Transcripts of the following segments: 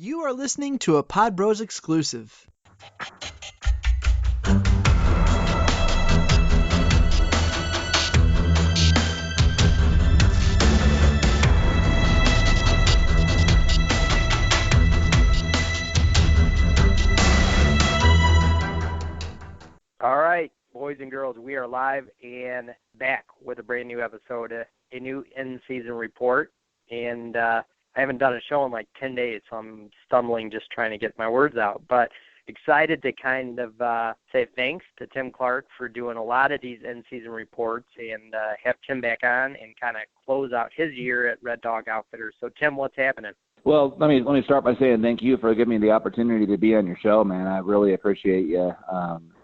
You are listening to a Pod Bros exclusive. All right, boys and girls, we are live and back with a brand new episode, a new in-season report. And I haven't done a show in like 10 days, so I'm stumbling just trying to get my words out. But excited to kind of say thanks to Tim Clark for doing a lot of these in-season reports and have Tim back on and kind of close out his year at Reddog Outfitters. So, Tim, what's happening? Well, let me start by saying thank you for giving me the opportunity to be on your show, man. I really appreciate you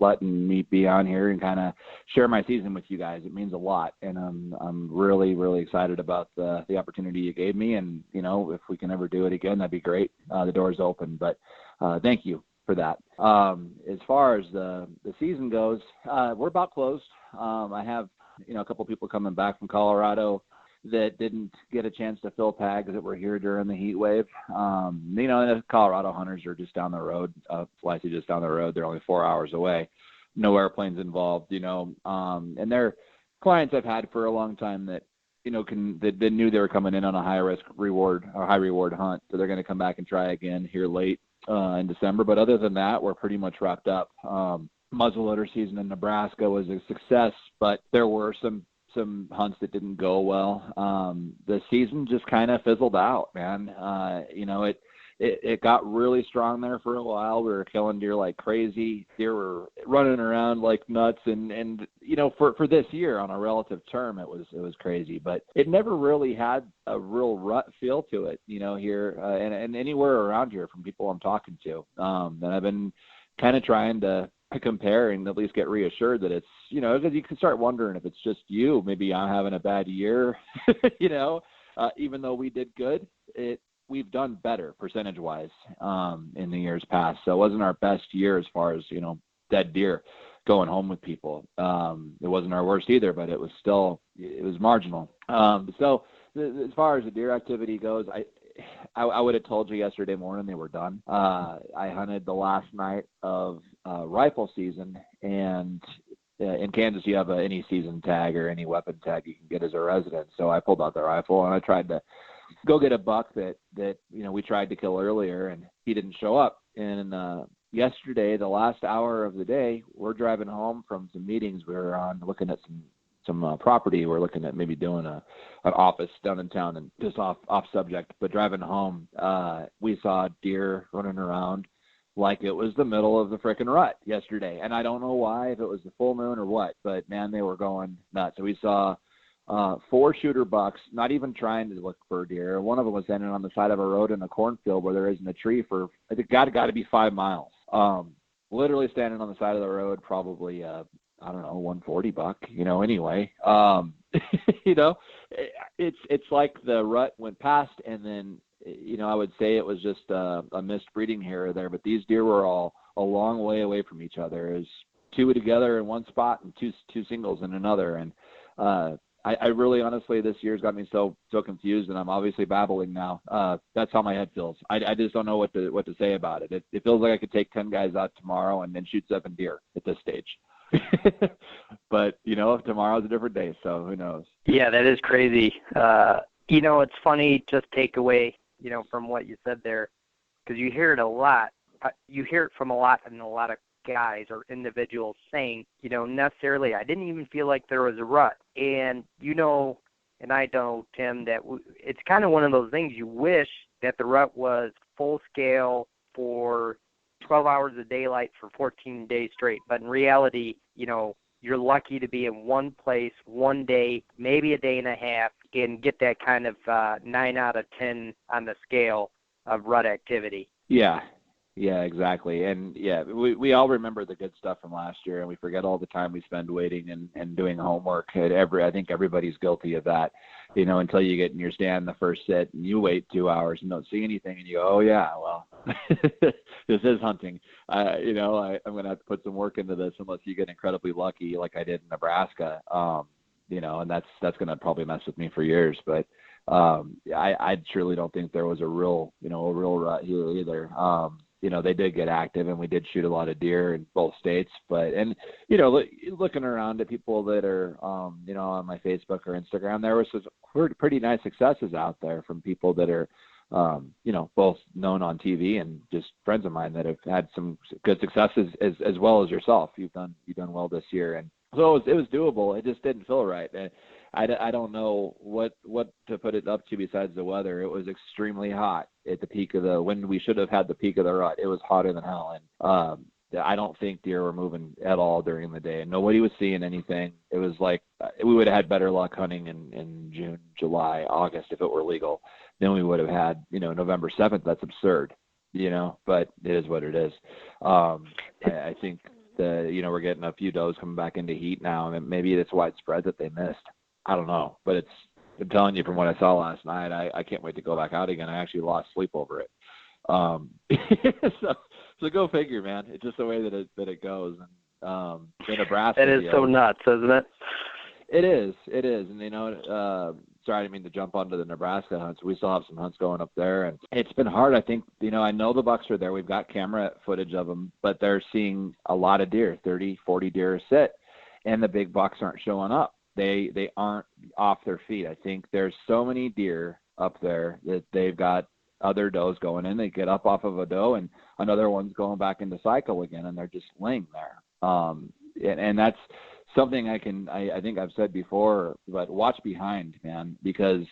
letting me be on here and kind of share my season with you guys. It means a lot, and I'm really, really excited about the opportunity you gave me. And you know, if we can ever do it again, that'd be great. The door's open, but thank you for that. As far as the season goes, we're about closed. I have a couple people coming back from Colorado that didn't get a chance to fill tags that were here during the heat wave. The Colorado hunters are just down the road, slightly just down the road. They're only 4 hours away. No airplanes involved, and they're clients I've had for a long time that, that knew they were coming in on a high reward hunt. So they're going to come back and try again here late in December. But other than that, we're pretty much wrapped up. Muzzleloader season in Nebraska was a success, but there were some hunts that didn't go well. The season just kind of fizzled out, man. It got really strong there for a while. We were killing deer like crazy. Deer were running around like nuts, and for this year on a relative term, it was crazy. But it never really had a real rut feel to it, here and anywhere around here from people I'm talking to. And I've been kind of trying to compare and at least get reassured that it's, because you can start wondering if it's just you. Maybe I'm having a bad year, even though we did good, we've done better percentage-wise in the years past. So it wasn't our best year as far as, dead deer going home with people. It wasn't our worst either, but it was marginal. So as far as the deer activity goes, I would have told you yesterday morning they were done. I hunted the last night of rifle season, and in Kansas you have any season tag or any weapon tag you can get as a resident. So I pulled out the rifle and I tried to go get a buck that we tried to kill earlier, and he didn't show up. And yesterday, the last hour of the day, we're driving home from some meetings we were on, looking at some property. We're looking at maybe doing an office down in town, and just off subject, but driving home, we saw deer running around like it was the middle of the frickin' rut yesterday. And I don't know why, if it was the full moon or what, but man, they were going nuts. So we saw 4 shooter bucks, not even trying to look for deer. One of them was standing on the side of a road in a cornfield where there isn't a tree for, I think, got to be 5 miles. Literally standing on the side of the road, probably, 140 buck, anyway. It's like the rut went past, and then, I would say it was just a missed breeding here or there, but these deer were all a long way away from each other. It was 2 together in one spot and two singles in another. And I really, honestly, this year's got me so confused, and I'm obviously babbling now. That's how my head feels. I just don't know what to say about it. It feels like I could take 10 guys out tomorrow and then shoot 7 deer at this stage. But, tomorrow's a different day, so who knows? Yeah, that is crazy. It's funny, just take away, from what you said there, because you hear it a lot. You hear it from a lot of guys or individuals saying, necessarily, I didn't even feel like there was a rut. And, and I know, Tim, that it's kind of one of those things you wish that the rut was full scale for 12 hours of daylight for 14 days straight. But in reality, you're lucky to be in one place, one day, maybe a day and a half, and get that kind of 9 out of 10 on the scale of rut activity. Yeah, exactly. And we all remember the good stuff from last year, and we forget all the time we spend waiting and doing homework. I think everybody's guilty of that, until you get in your stand the first sit and you wait 2 hours and don't see anything, and you go, oh yeah, well, this is hunting. I'm going to have to put some work into this unless you get incredibly lucky like I did in Nebraska. And that's going to probably mess with me for years. But I truly don't think there was a real rut here either. They did get active, and we did shoot a lot of deer in both states. Looking around at people that are, on my Facebook or Instagram, there was some pretty nice successes out there from people that are, both known on TV and just friends of mine that have had some good successes as well as yourself. You've done well this year, and so it was doable. It just didn't feel right. And I don't know what to put it up to besides the weather. It was extremely hot at the peak of when we should have had the peak of the rut. It was hotter than hell, and I don't think deer were moving at all during the day, and nobody was seeing anything. It was like we would have had better luck hunting in June, July, August if it were legal than we would have had, November 7th. That's absurd, but it is what it is. I think we're getting a few does coming back into heat now, and maybe it's widespread that they missed. I don't know, but I'm telling you from what I saw last night, I can't wait to go back out again. I actually lost sleep over it. So go figure, man. It's just the way that it goes. And in Nebraska, it is so nuts, isn't it? It is. And sorry, I didn't mean to jump onto the Nebraska hunts. We still have some hunts going up there, and it's been hard. I think I know the bucks are there. We've got camera footage of them, but they're seeing a lot of deer, 30, 40 deer a sit, and the big bucks aren't showing up. They aren't off their feet. I think there's so many deer up there that they've got other does going in. They get up off of a doe, and another one's going back into cycle again, and they're just laying there. And that's something I think I've said before, but watch behind, man, because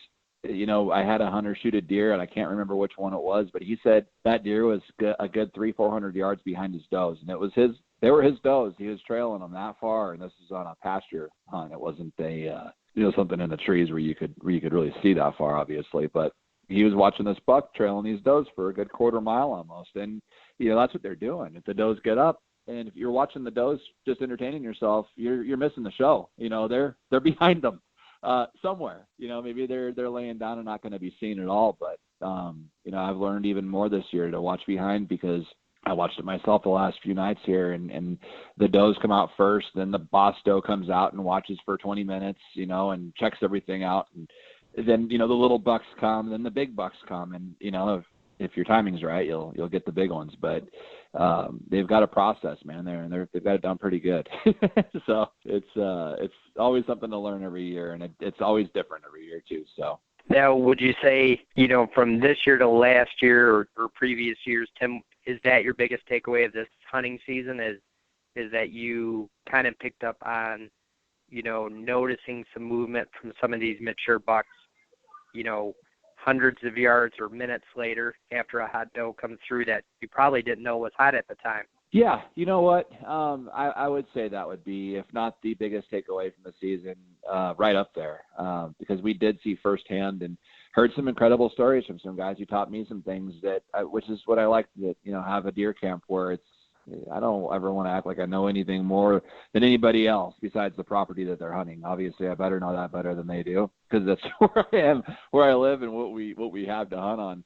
I had a hunter shoot a deer, and I can't remember which one it was, but he said that deer was a good 300-400 yards behind his does, and they were his does. He was trailing them that far, and this is on a pasture hunt. It wasn't something in the trees where you could really see that far, obviously, but he was watching this buck trailing these does for a good quarter mile almost, and that's what they're doing. If the does get up, and if you're watching the does just entertaining yourself, you're missing the show. They're behind them somewhere. Maybe they're laying down and not going to be seen at all. But I've learned even more this year to watch behind, because I watched it myself the last few nights here, and the does come out first, then the boss doe comes out and watches for 20 minutes, and checks everything out, and then the little bucks come, then the big bucks come, and if your timing's right, you'll get the big ones. But they've got a process, man. They've got it done pretty good. So it's always something to learn every year, and it's always different every year too. So now, would you say from this year to last year or previous years, Tim, is that your biggest takeaway of this hunting season? Is that you kind of picked up on noticing some movement from some of these mature bucks, hundreds of yards or minutes later after a hot doe comes through that you probably didn't know was hot at the time? Yeah, you know what? I would say that would be, if not the biggest takeaway from the season, right up there, because we did see firsthand and heard some incredible stories from some guys who taught me some things which is what I like to, have a deer camp where I don't ever want to act like I know anything more than anybody else besides the property that they're hunting. Obviously, I better know that better than they do, because that's where I am, where I live, and what we have to hunt on.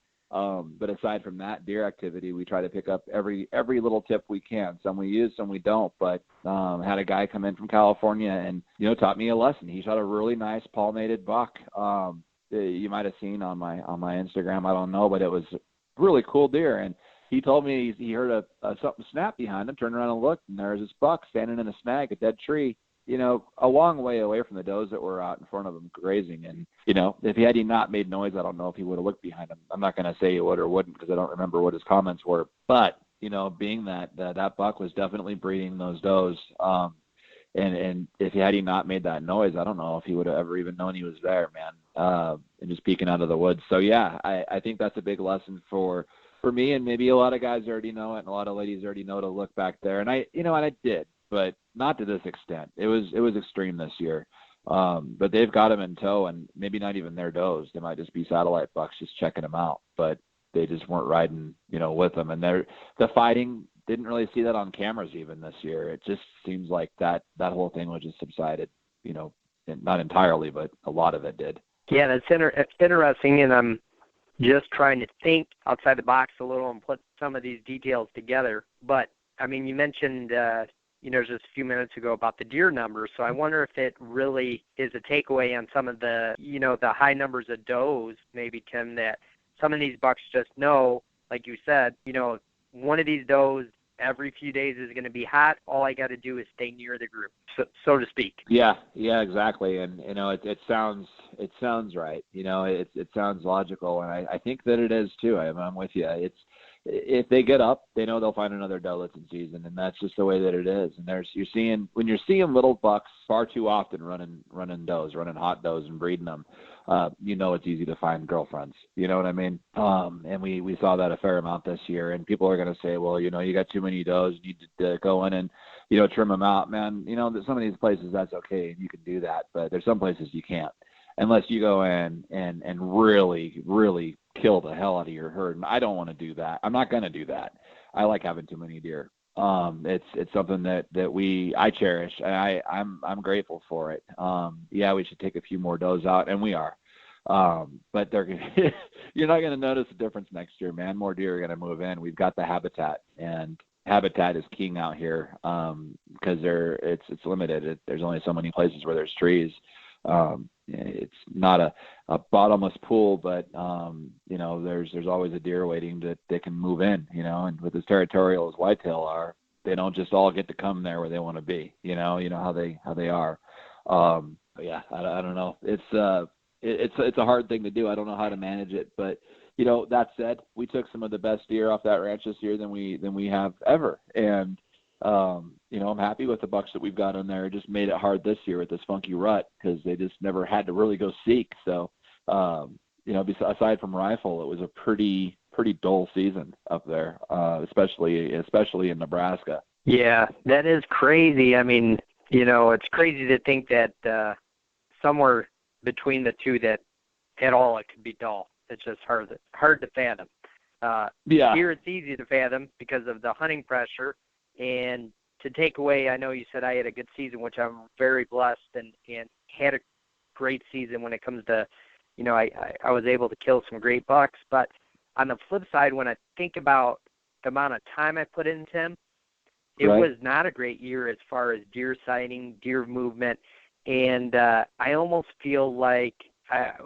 But aside from that deer activity, we try to pick up every little tip we can. Some we use, some we don't. But had a guy come in from California and taught me a lesson. He shot a really nice palmated buck. You might have seen on my Instagram. I don't know, but it was a really cool deer. And he told me he heard something snap behind him, turned around and looked, and there was this buck standing in a snag, a dead tree, a long way away from the does that were out in front of him grazing. And, if he had not made noise, I don't know if he would have looked behind him. I'm not going to say he would or wouldn't, because I don't remember what his comments were. But, being that buck was definitely breeding those does, and if he had not made that noise, I don't know if he would have ever even known he was there, man, and just peeking out of the woods. So, yeah, I think that's a big lesson for me, and maybe a lot of guys already know it, and a lot of ladies already know to look back there. And I did, but not to this extent. It was extreme this year. But they've got them in tow, and maybe not even their does. They might just be satellite bucks just checking them out, but they just weren't riding, with them. And the fighting, didn't really see that on cameras even this year. It just seems like that whole thing was just subsided, not entirely, but a lot of it did. Yeah, that's interesting, and I'm just trying to think outside the box a little and put some of these details together. But, I mean, you mentioned, just a few minutes ago about the deer numbers. So I wonder if it really is a takeaway on some of the, the high numbers of does, maybe, Tim, that some of these bucks just know, like you said, one of these does every few days is going to be hot. All I got to do is stay near the group, so to speak. Yeah, exactly. And it sounds right. It sounds logical, and I think that it is too. I'm with you. It's, if they get up, they know they'll find another doe that's in season, and that's just the way that it is. And when you're seeing little bucks far too often running does, running hot does and breeding them, it's easy to find girlfriends. You know what I mean? And we saw that a fair amount this year. And people are going to say, well, you got too many does, you need to go in and trim them out, man. Some of these places that's okay, and you can do that, but there's some places you can't, unless you go in and really, really kill the hell out of your herd. And I don't want to do that. I'm not going to do that. I like having too many deer. It's something that I cherish, and I'm grateful for it. We should take a few more does out, and we are. But you're not going to notice a difference next year, man. More deer are going to move in. We've got the habitat, and habitat is king out here, because it's limited. There's only so many places where there's trees. It's not a bottomless pool, but there's always a deer waiting that they can move in, and with as territorial as whitetail are, they don't just all get to come there where they want to be, how they are. I don't know. It's a hard thing to do. I don't know how to manage it, but that said, we took some of the best deer off that ranch this year than we have ever. And I'm happy with the bucks that we've got on there. It just made it hard this year with this funky rut, because they just never had to really go seek. So, aside from rifle, it was a pretty dull season up there, especially in Nebraska. Yeah, that is crazy. I mean, it's crazy to think that somewhere between the two that at all it could be dull. It's just hard to fathom. Here it's easy to fathom because of the hunting pressure. And to take away, I know you said I had a good season, which I'm very blessed, and had a great season when it comes to, I was able to kill some great bucks. But on the flip side, when I think about the amount of time I put in, Tim, it was not a great year as far as deer sighting, deer movement, and I almost feel like it's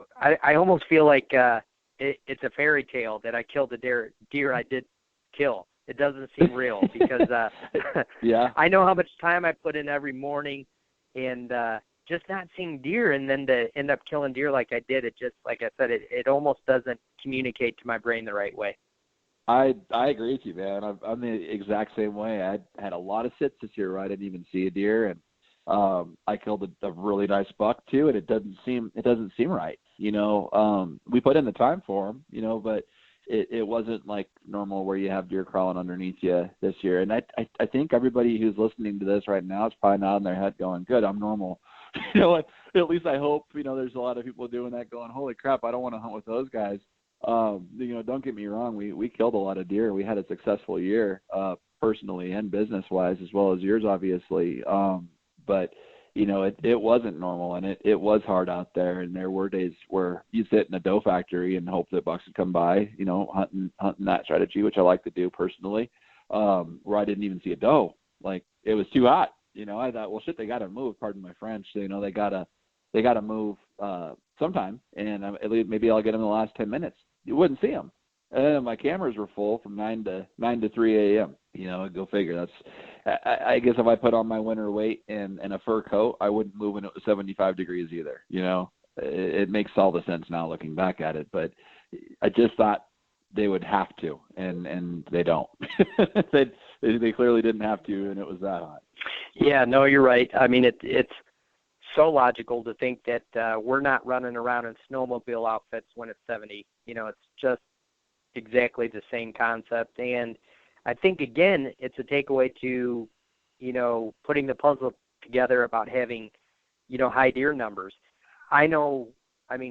a fairy tale that I killed the deer I did kill. It doesn't seem real because I know how much time I put in every morning, and just not seeing deer, and then to end up killing deer like I did, it just, like I said, it almost doesn't communicate to my brain the right way. I agree with you, man. I'm the exact same way. I had a lot of sits this year where I didn't even see a deer, and I killed a really nice buck too, and it doesn't seem right. We put in the time for them, but it wasn't like normal where you have deer crawling underneath you this year. And I think everybody who's listening to this right now is probably nodding their head going, good, I'm normal. At least I hope, there's a lot of people doing that going, holy crap, I don't want to hunt with those guys. Don't get me wrong. We killed a lot of deer. We had a successful year, personally and business wise, as well as yours, obviously. But it wasn't normal, and it was hard out there. And there were days where you sit in a doe factory and hope that bucks would come by, hunting that strategy, which I like to do personally, where I didn't even see a doe. Like, it was too hot. I thought, well, shit, they got to move, pardon my French. They got to move sometime, and maybe I'll get them in the last 10 minutes. You wouldn't see them. And then my cameras were full from 9 to 3 a.m. Go figure. That's, I guess if I put on my winter weight and a fur coat, I wouldn't move when it was 75 degrees either. It makes all the sense now looking back at it, but I just thought they would have to, and they don't. they clearly didn't have to, and it was that hot. Yeah, no, you're right. I mean, it's so logical to think that we're not running around in snowmobile outfits when it's 70. It's just exactly the same concept. And I think, again, it's a takeaway to, putting the puzzle together about having, high deer numbers. I know,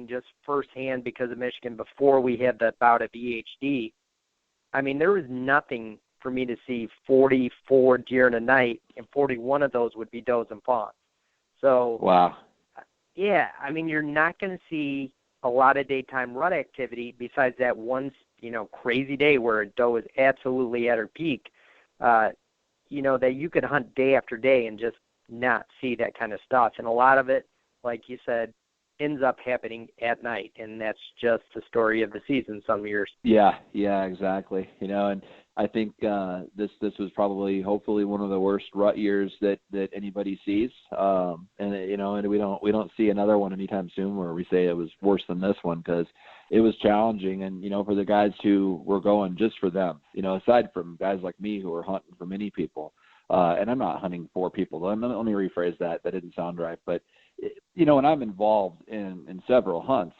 just firsthand because of Michigan, before we had the bout of EHD, there was nothing for me to see 44 deer in a night, and 41 of those would be does and fawns. So, wow. Yeah, you're not going to see a lot of daytime rut activity besides that one, crazy day where a doe is absolutely at her peak. that you could hunt day after day and just not see that kind of stuff. And a lot of it, like you said, ends up happening at night, and that's just the story of the season some years. Yeah, exactly. And I think this was probably, hopefully, one of the worst rut years that anybody sees. And we don't see another one anytime soon where we say it was worse than this one, because it was challenging. And for the guys who were going just for them, aside from guys like me who are hunting for many people, and I'm not hunting for people. Let me rephrase that. That didn't sound right, but when I'm involved in several hunts,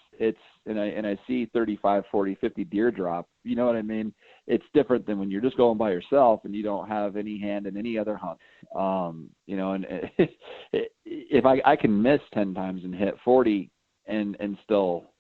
and I see 35, 40, 50 deer drop, you know what I mean? It's different than when you're just going by yourself and you don't have any hand in any other hunt. And if I can miss 10 times and hit 40 and still,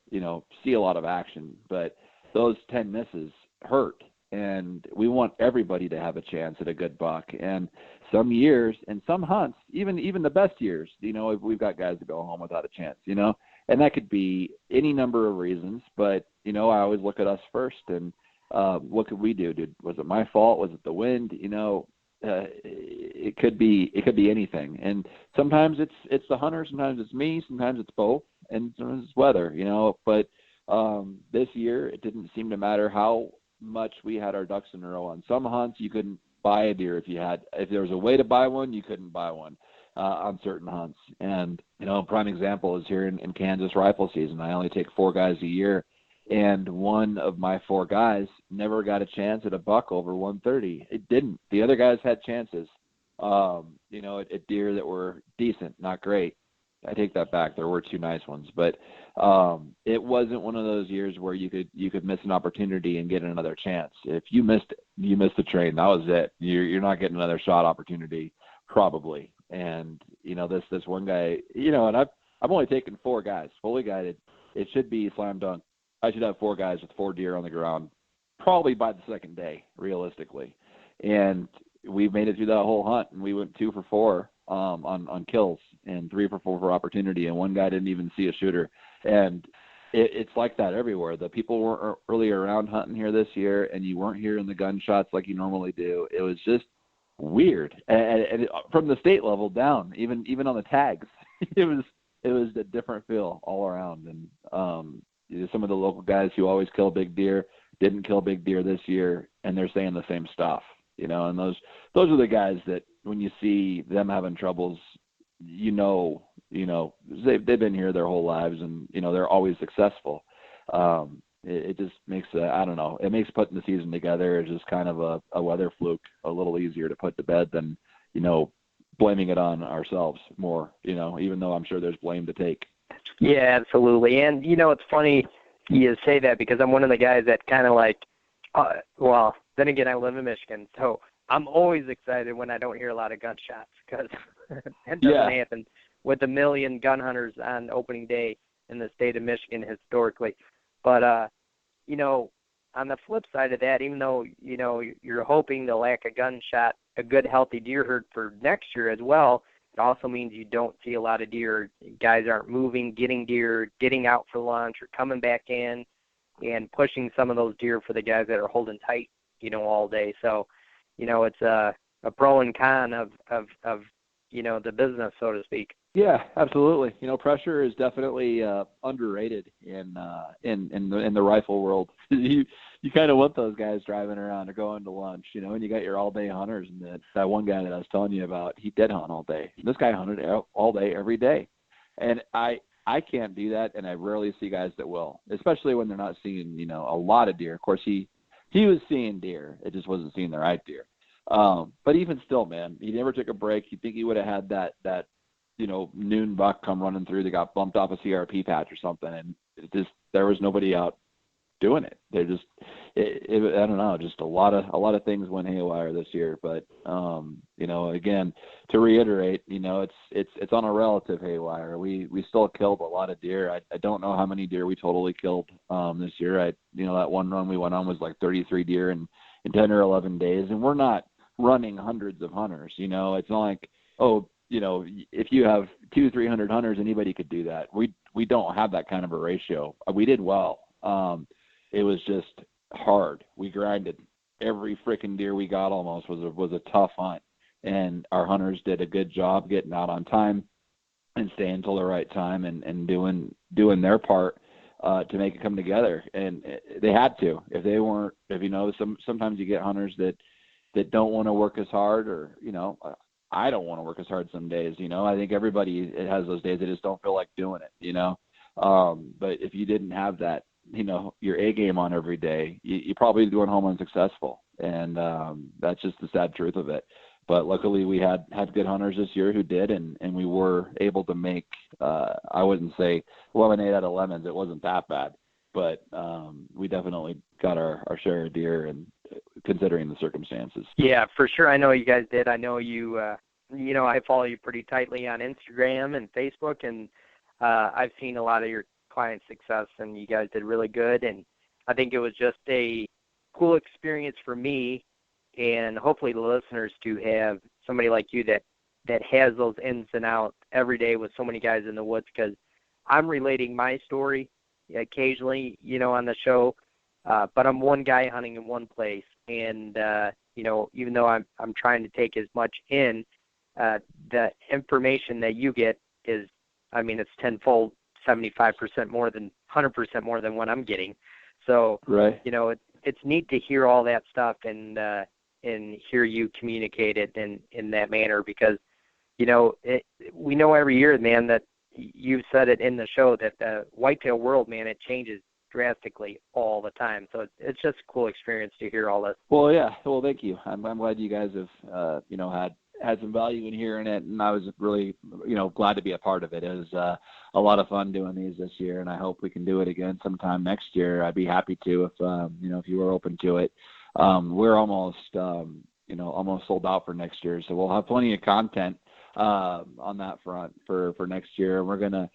see a lot of action, but those 10 misses hurt. And we want everybody to have a chance at a good buck. And some years and some hunts, even the best years, we've got guys that go home without a chance, and that could be any number of reasons. But, I always look at us first, and what could we do? Was it my fault? Was it the wind? It could be anything. And sometimes it's the hunter, sometimes it's me, sometimes it's both, and sometimes it's weather, But this year it didn't seem to matter how much we had our ducks in a row. On some hunts you couldn't buy a deer. If there was a way to buy one, you couldn't buy one on certain hunts. And a prime example is here in Kansas rifle season. I only take 4 guys a year, and one of my 4 guys never got a chance at a buck over 130. It didn't. The other guys had chances at deer that were decent, not great. I take that back. There were 2 nice ones, but it wasn't one of those years where you could miss an opportunity and get another chance. If you missed it, you missed the train. That was it. You're not getting another shot opportunity, probably. And this one guy, and I've only taken 4 guys fully guided. It should be slam dunk. I should have 4 guys with 4 deer on the ground, probably by the second day, realistically. And we made it through that whole hunt, and we went 2 for 4 on kills, and 3 for 4 for opportunity, and one guy didn't even see a shooter. And it's like that everywhere. The people weren't really around hunting here this year, and you weren't hearing the gunshots like you normally do. It was just weird, and from the state level down, even on the tags, it was a different feel all around. And some of the local guys who always kill big deer didn't kill big deer this year, and they're saying the same stuff. And those are the guys that when you see them having troubles, they've been here their whole lives, and they're always successful. It just makes I don't know, it makes putting the season together just kind of a weather fluke a little easier to put to bed than blaming it on ourselves more. Even though I'm sure there's blame to take. Yeah, absolutely. And it's funny you say that, because I'm one of the guys that kind of like, well, then again, I live in Michigan, so I'm always excited when I don't hear a lot of gunshots, because that doesn't happen with a million gun hunters on opening day in the state of Michigan historically. But, on the flip side of that, even though, you're hoping to lack a gunshot, a good healthy deer herd for next year as well, it also means you don't see a lot of deer. Guys aren't moving, getting deer, getting out for lunch, or coming back in and pushing some of those deer for the guys that are holding tight, all day. So, it's a pro and con of the business, so to speak. Yeah, absolutely. Pressure is definitely underrated in the rifle world. You kind of want those guys driving around or going to lunch, and you got your all day hunters. And that one guy that I was telling you about, he dead hunt all day. This guy hunted all day, every day. And I can't do that, and I rarely see guys that will, especially when they're not seeing, a lot of deer. Of course, he was seeing deer. It just wasn't seeing the right deer. But even still, man, he never took a break. You'd think he would have had that noon buck come running through that got bumped off a CRP patch or something, and there was nobody out doing it. They're just, I don't know, just a lot of things went haywire this year. But again, to reiterate, it's on a relative haywire. We still killed a lot of deer. I don't know how many deer we totally killed this year. That one run we went on was like 33 deer in 10 or 11 days, and we're not running hundreds of hunters. It's not like, if you have 200-300 hunters, anybody could do that. We don't have that kind of a ratio. We did well. It was just hard. We grinded. Every freaking deer we got almost was a tough hunt. and our hunters did a good job getting out on time and staying until the right time and doing their part to make it come together. And they had to. If they weren't, if sometimes you get hunters that don't want to work as hard, or I don't want to work as hard some days. I think everybody has those days they just don't feel like doing it. But if you didn't have that, your A game on every day, you probably going home unsuccessful. And that's just the sad truth of it. But luckily we had good hunters this year who did, and we were able to make, I wouldn't say lemonade out of lemons. It wasn't that bad, but we definitely got our share of deer, and considering the circumstances. Yeah, for sure. I know you guys did. I know you, I follow you pretty tightly on Instagram and Facebook, and I've seen a lot of your client success, and you guys did really good. And I think it was just a cool experience for me, and hopefully the listeners to have somebody like you that has those ins and outs every day with so many guys in the woods, because I'm relating my story occasionally, on the show, but I'm one guy hunting in one place, and even though I'm trying to take as much in, the information that you get is, it's tenfold, 75% more than 100% more than what I'm getting. So, right. It's neat to hear all that stuff and hear you communicate it in that manner, because, we know every year, man, that you've said it in the show that the whitetail world, man, it changes drastically all the time. So it's just a cool experience to hear all this. Well, yeah. Well, thank you. I'm glad you guys have, had some value in hearing it, and I was really, glad to be a part of it. It was a lot of fun doing these this year, and I hope we can do it again sometime next year. I'd be happy to if you were open to it. We're almost sold out for next year, so we'll have plenty of content on that front for next year. And we're gonna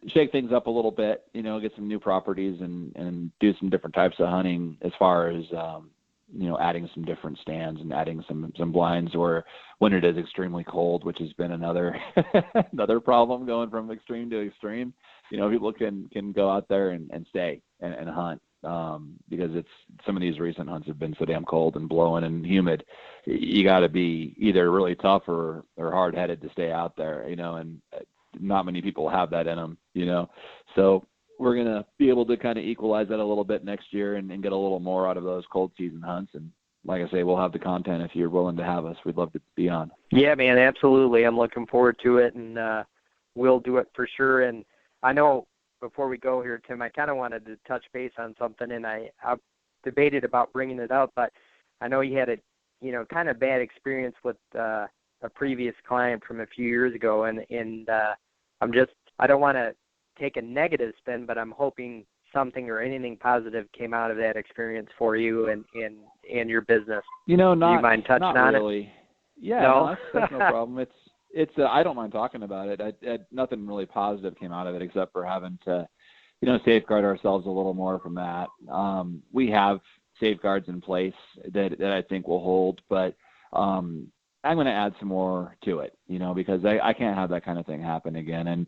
shake things up a little bit, get some new properties and do some different types of hunting as far as adding some different stands and adding some blinds, or when it is extremely cold, which has been another problem going from extreme to extreme. People can go out there and stay and hunt, because some of these recent hunts have been so damn cold and blowing and humid. You got to be either really tough or hard-headed to stay out there, and not many people have that in them, So we're going to be able to kind of equalize that a little bit next year and get a little more out of those cold season hunts. And like I say, we'll have the content if you're willing to have us. We'd love to be on. Yeah, man, absolutely. I'm looking forward to it, and we'll do it for sure. And I know before we go here, Tim, I kind of wanted to touch base on something, and I've debated about bringing it up, but I know you had a, kind of bad experience with a previous client from a few years ago, and I don't want to take a negative spin, but I'm hoping something or anything positive came out of that experience for you and your business. Do you mind touching on really. It? Yeah, no, that's no problem. It's I don't mind talking about it. Nothing really positive came out of it except for having to, safeguard ourselves a little more from that. We have safeguards in place that I think will hold, but I'm going to add some more to it, because I can't have that kind of thing happen again. And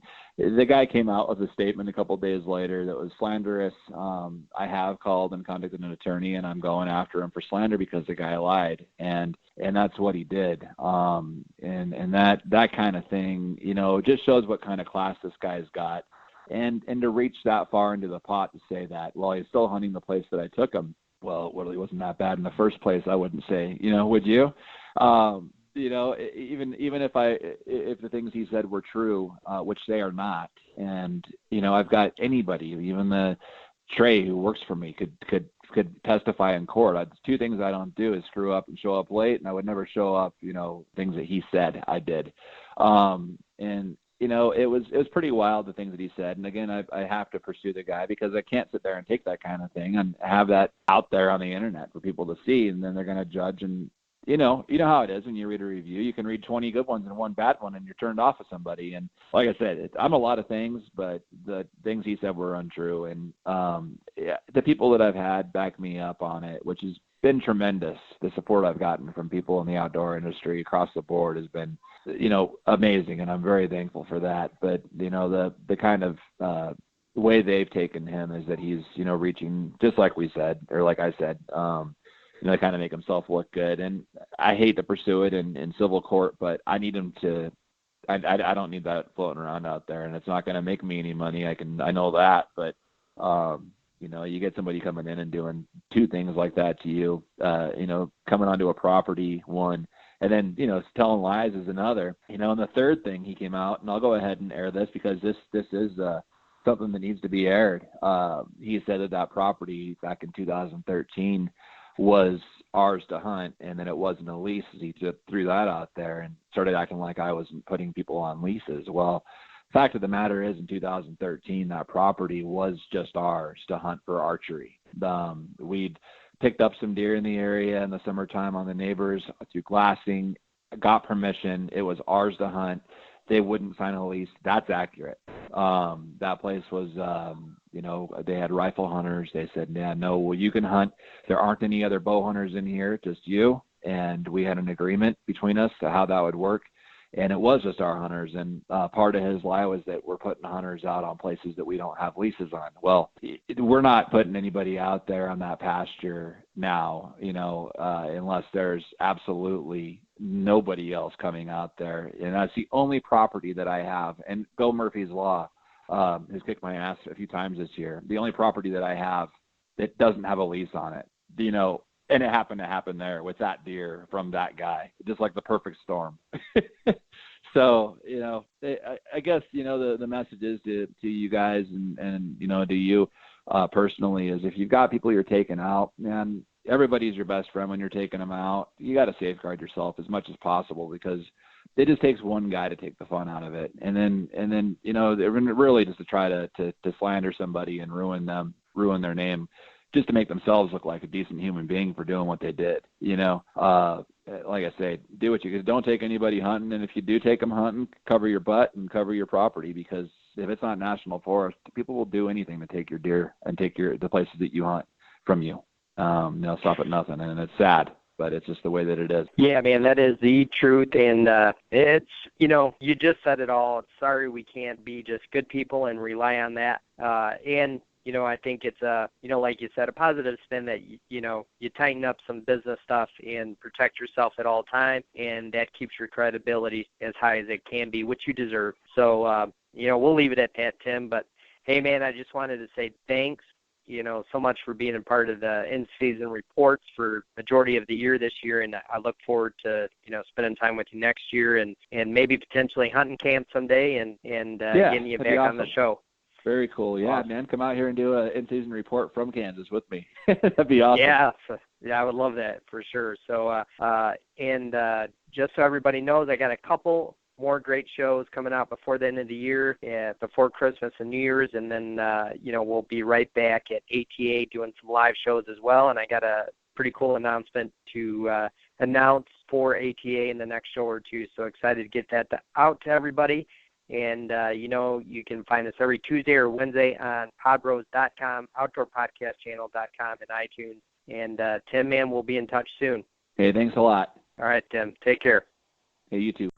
the guy came out with a statement a couple of days later that was slanderous. I have called and contacted an attorney, and I'm going after him for slander because the guy lied, and that's what he did. And that kind of thing, just shows what kind of class this guy's got. And to reach that far into the pot to say that, well, he's still hunting the place that I took him. Well, it really wasn't that bad in the first place, I wouldn't say, would you? Even if the things he said were true, which they are not, and I've got anybody, even the Trey who works for me, could testify in court. Two things I don't do is screw up and show up late, and I would never show up, things that he said I did, and it was pretty wild, the things that he said. And again, I have to pursue the guy because I can't sit there and take that kind of thing and have that out there on the internet for people to see, and then they're going to judge. And you know how it is when you read a review. You can read 20 good ones and one bad one, and you're turned off with somebody. And like I said, I'm a lot of things, but the things he said were untrue. And the people that I've had back me up on it, which has been tremendous. The support I've gotten from people in the outdoor industry across the board has been, amazing, and I'm very thankful for that. But the kind of way they've taken him is that he's reaching, just like we said, or like I said, to kind of make himself look good. And I hate to pursue it in civil court, but I need him to. I don't need that floating around out there, and it's not going to make me any money. I know that, but you get somebody coming in and doing two things like that to you, coming onto a property, one, and then, telling lies is another, and the third thing he came out, and I'll go ahead and air this because this is something that needs to be aired. He said that property back in 2013 was ours to hunt, and then it wasn't a lease. He just threw that out there and started acting like I was putting people on leases. Well, fact of the matter is, in 2013, that property was just ours to hunt for archery. We'd picked up some deer in the area in the summertime on the neighbors through glassing, got permission. It was ours to hunt. They wouldn't sign a lease. That's accurate. That place was, they had rifle hunters. They said, yeah, no, well, you can hunt. There aren't any other bow hunters in here, just you. And we had an agreement between us to how that would work. And it was just our hunters. And part of his lie was that we're putting hunters out on places that we don't have leases on. Well, we're not putting anybody out there on that pasture now, unless there's absolutely nobody else coming out there. And that's the only property that I have. And Bill Murphy's Law has kicked my ass a few times this year. The only property that I have that doesn't have a lease on it, and it happened to happen there with that deer from that guy, just like the perfect storm. So, I guess, the message is to you guys and to you personally is if you've got people you're taking out, man, everybody's your best friend when you're taking them out. You got to safeguard yourself as much as possible because it just takes one guy to take the fun out of it. And then really just to try to slander somebody and ruin their name, just to make themselves look like a decent human being for doing what they did. Like I say, do what you can. Don't take anybody hunting, and if you do take them hunting, cover your butt and cover your property, because if it's not national forest, people will do anything to take your deer and take the places that you hunt from you. They'll stop at nothing, and it's sad, but it's just the way that it is. Yeah, man, that is the truth, and it's, you just said it all. Sorry we can't be just good people and rely on that, and I think it's like you said, a positive spin that, you tighten up some business stuff and protect yourself at all time, and that keeps your credibility as high as it can be, which you deserve. So, we'll leave it at that, Tim. But, hey, man, I just wanted to say thanks, so much for being a part of the in-season reports for majority of the year this year, and I look forward to, spending time with you next year and maybe potentially hunting camp someday and getting you back on the show. Very cool. Yeah, awesome. Man, come out here and do an in-season report from Kansas with me. That'd be awesome. Yeah, I would love that for sure. So, just so everybody knows, I got a couple more great shows coming out before the end of the year, before Christmas and New Year's, and then, we'll be right back at ATA doing some live shows as well. And I got a pretty cool announcement to announce for ATA in the next show or two. So excited to get that out to everybody. And, you can find us every Tuesday or Wednesday on podbros.com, outdoorpodcastchannel.com, and iTunes. And, Tim, man, we'll be in touch soon. Hey, thanks a lot. All right, Tim. Take care. Hey, you too.